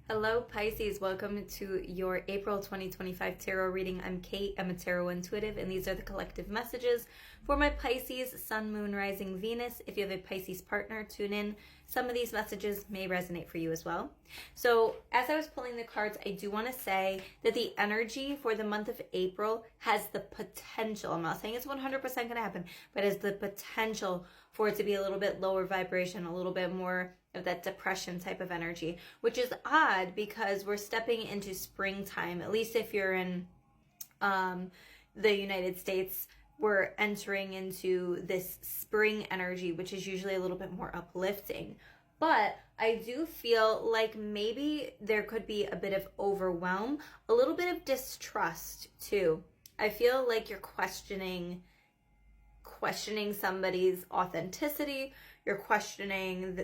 Hello, Pisces. Welcome to your April 2025 tarot reading. I'm Kate. I'm a tarot intuitive, and these are the collective messages for my Pisces, Sun, Moon, Rising, Venus. If you have a Pisces partner, tune in. Some of these messages may resonate for you as well. So, as I was pulling the cards, I do want to say that the energy for the month of April has the potential, I'm not saying it's 100% going to happen, but has the potential for it to be a little bit lower vibration, a little bit more of that depression type of energy, which is odd because we're stepping into springtime. At least if you're in the United States, we're entering into this spring energy, which is usually a little bit more uplifting. But I do feel like maybe there could be a bit of overwhelm, a little bit of distrust too. I feel like you're questioning somebody's authenticity. You're questioning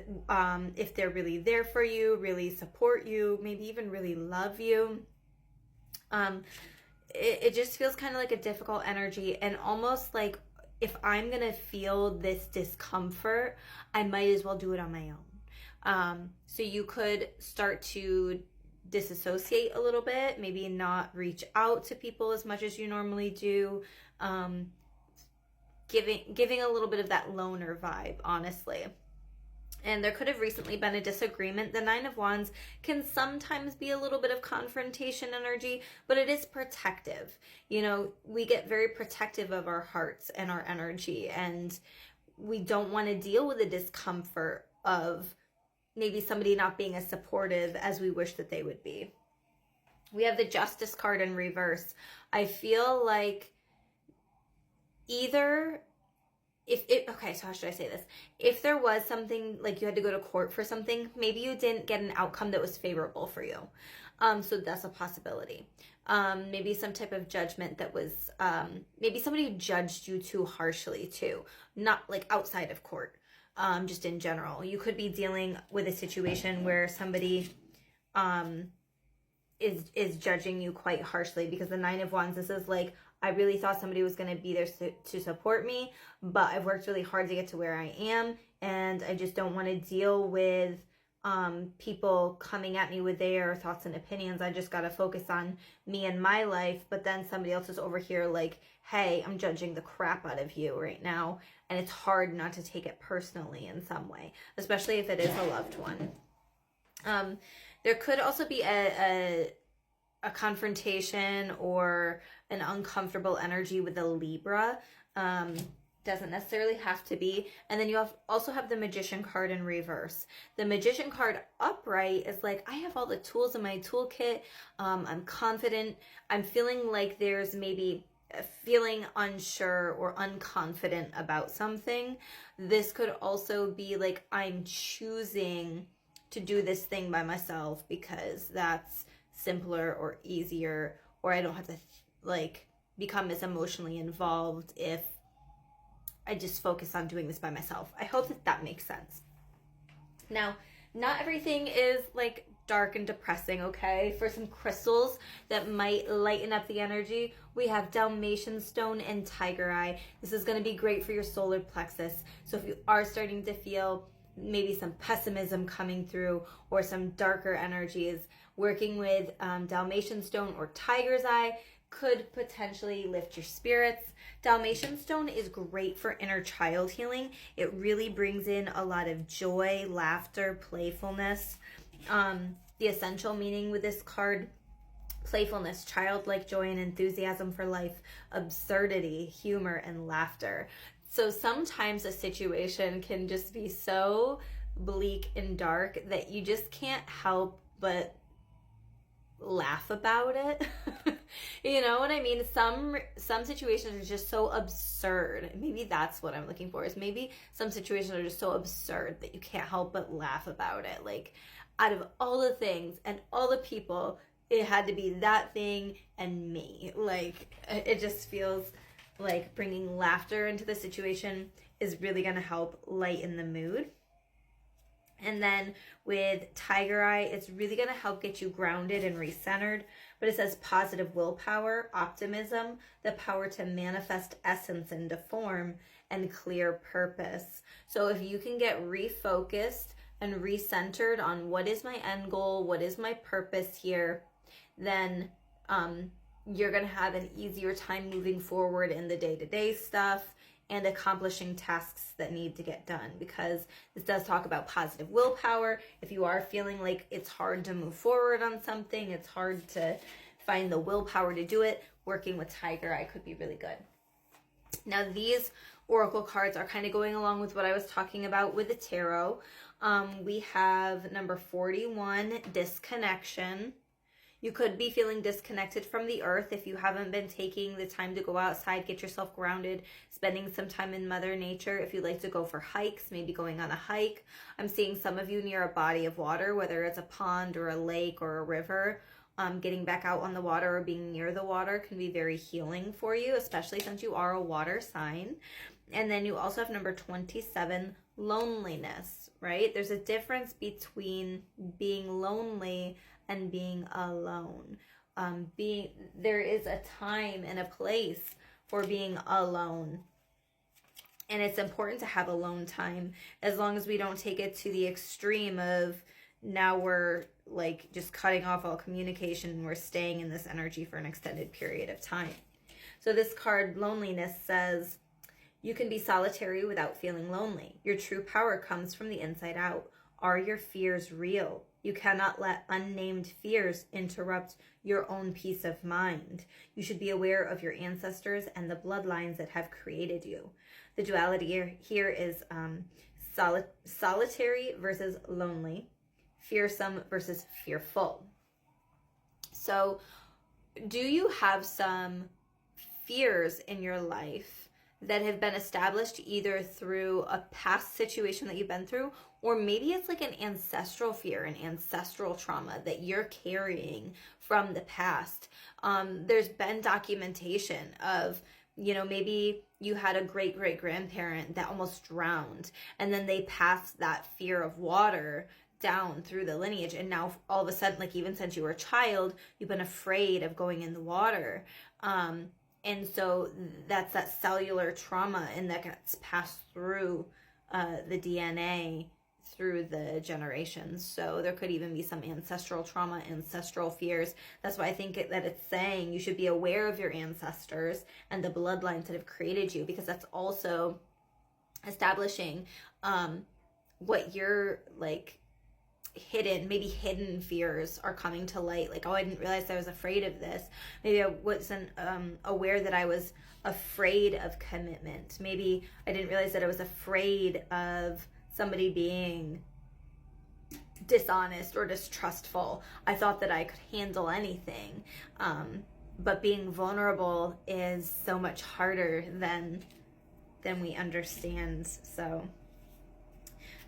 if they're really there for you, really support you, maybe even really love you. It just feels kind of like a difficult energy, and almost like if I'm going to feel this discomfort, I might as well do it on my own. So you could start to disassociate a little bit, maybe not reach out to people as much as you normally do. Giving a little bit of that loner vibe, honestly. And there could have recently been a disagreement. The Nine of Wands can sometimes be a little bit of confrontation energy, but it is protective. You know, we get very protective of our hearts and our energy, and we don't want to deal with the discomfort of maybe somebody not being as supportive as we wish that they would be. We have the Justice card in reverse. I feel like either okay, so how should I say this? If there was something like you had to go to court for something, maybe you didn't get an outcome that was favorable for you. So that's a possibility. Maybe some type of judgment that was, maybe somebody judged you too harshly too, not like outside of court, just in general. You could be dealing with a situation where somebody, is judging you quite harshly, because the Nine of Wands, this is like, I really thought somebody was going to be there to support me, but I've worked really hard to get to where I am, and I just don't want to deal with people coming at me with their thoughts and opinions. I just got to focus on me and my life, but then somebody else is over here like, hey, I'm judging the crap out of you right now, and it's hard not to take it personally in some way, especially if it is a loved one. There could also be a confrontation or an uncomfortable energy with a Libra. Doesn't necessarily have to be. And then you also have the Magician card in reverse. The Magician card upright is like, I have all the tools in my toolkit. I'm confident. I'm feeling like there's maybe feeling unsure or unconfident about something. This could also be like, I'm choosing to do this thing by myself because that's simpler or easier, or I don't have to like become as emotionally involved if I just focus on doing this by myself. I hope that makes sense. Now, not everything is like dark and depressing, okay? For some crystals that might lighten up the energy, we have Dalmatian stone and tiger eye. This is going to be great for your solar plexus. So if you are starting to feel maybe some pessimism coming through or some darker energies, working with Dalmatian stone or tiger's eye could potentially lift your spirits. Dalmatian stone is great for inner child healing. It really brings in a lot of joy, laughter, playfulness. The essential meaning with this card: playfulness, childlike joy and enthusiasm for life, absurdity, humor, and laughter. So sometimes a situation can just be so bleak and dark that you just can't help but laugh about it. You know what I mean? Some situations are just so absurd. Maybe that's what I'm looking for, is maybe some situations are just so absurd that you can't help but laugh about it. Like, out of all the things and all the people, it had to be that thing and me. Like, it just feels like bringing laughter into the situation is really going to help lighten the mood. And then with tiger eye, it's really going to help get you grounded and recentered. But it says positive willpower, optimism, the power to manifest essence into form, and clear purpose. So if you can get refocused and recentered on what is my end goal, what is my purpose here, then you're going to have an easier time moving forward in the day-to-day stuff and accomplishing tasks that need to get done, because this does talk about positive willpower. If you are feeling like it's hard to move forward on something, it's hard to find the willpower to do it, working with Tiger Eye could be really good. Now, these oracle cards are kind of going along with what I was talking about with the tarot. We have number 41, disconnection. You could be feeling disconnected from the earth if you haven't been taking the time to go outside, get yourself grounded, spending some time in Mother Nature. If you like to go for hikes, maybe going on a hike. I'm seeing some of you near a body of water, whether it's a pond or a lake or a river. Getting back out on the water or being near the water can be very healing for you, especially since you are a water sign. And then you also have number 27, loneliness, right? There's a difference between being lonely and being alone. There is a time and a place for being alone. And it's important to have alone time, as long as we don't take it to the extreme of now we're like just cutting off all communication and we're staying in this energy for an extended period of time. So this card, loneliness, says you can be solitary without feeling lonely. Your true power comes from the inside out. Are your fears real? You cannot let unnamed fears interrupt your own peace of mind. You should be aware of your ancestors and the bloodlines that have created you. The duality here is solitary versus lonely, fearsome versus fearful. So do you have some fears in your life that have been established either through a past situation that you've been through, or maybe it's like an ancestral fear, an ancestral trauma that you're carrying from the past? There's been documentation of, you know, maybe you had a great-great-grandparent that almost drowned, and then they passed that fear of water down through the lineage, and now all of a sudden, like even since you were a child, you've been afraid of going in the water. And so that's that cellular trauma, and that gets passed through the DNA through the generations. So there could even be some ancestral trauma, ancestral fears. That's why I think that it's saying you should be aware of your ancestors and the bloodlines that have created you, because that's also establishing what you're like maybe hidden fears are coming to light. Like, oh, I didn't realize I was afraid of this. Maybe I wasn't aware that I was afraid of commitment. Maybe I didn't realize that I was afraid of somebody being dishonest or distrustful. I thought that I could handle anything. But being vulnerable is so much harder than we understand. So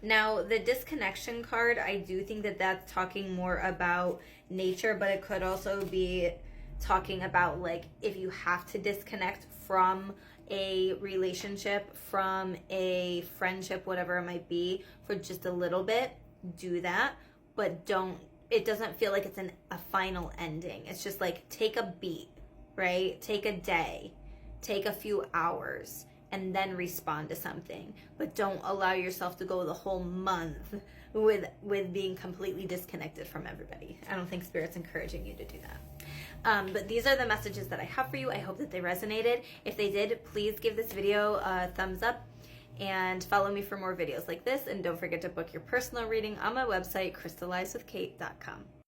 now, the disconnection card, I do think that that's talking more about nature, but it could also be talking about, like, if you have to disconnect from a relationship, from a friendship, whatever it might be, for just a little bit, do that. But it doesn't feel like it's a final ending. It's just like, take a beat, right? Take a day, take a few hours, and then respond to something. But don't allow yourself to go the whole month with being completely disconnected from everybody. I don't think Spirit's encouraging you to do that. But these are the messages that I have for you. I hope that they resonated. If they did, please give this video a thumbs up and follow me for more videos like this. And don't forget to book your personal reading on my website, crystallizewithkate.com.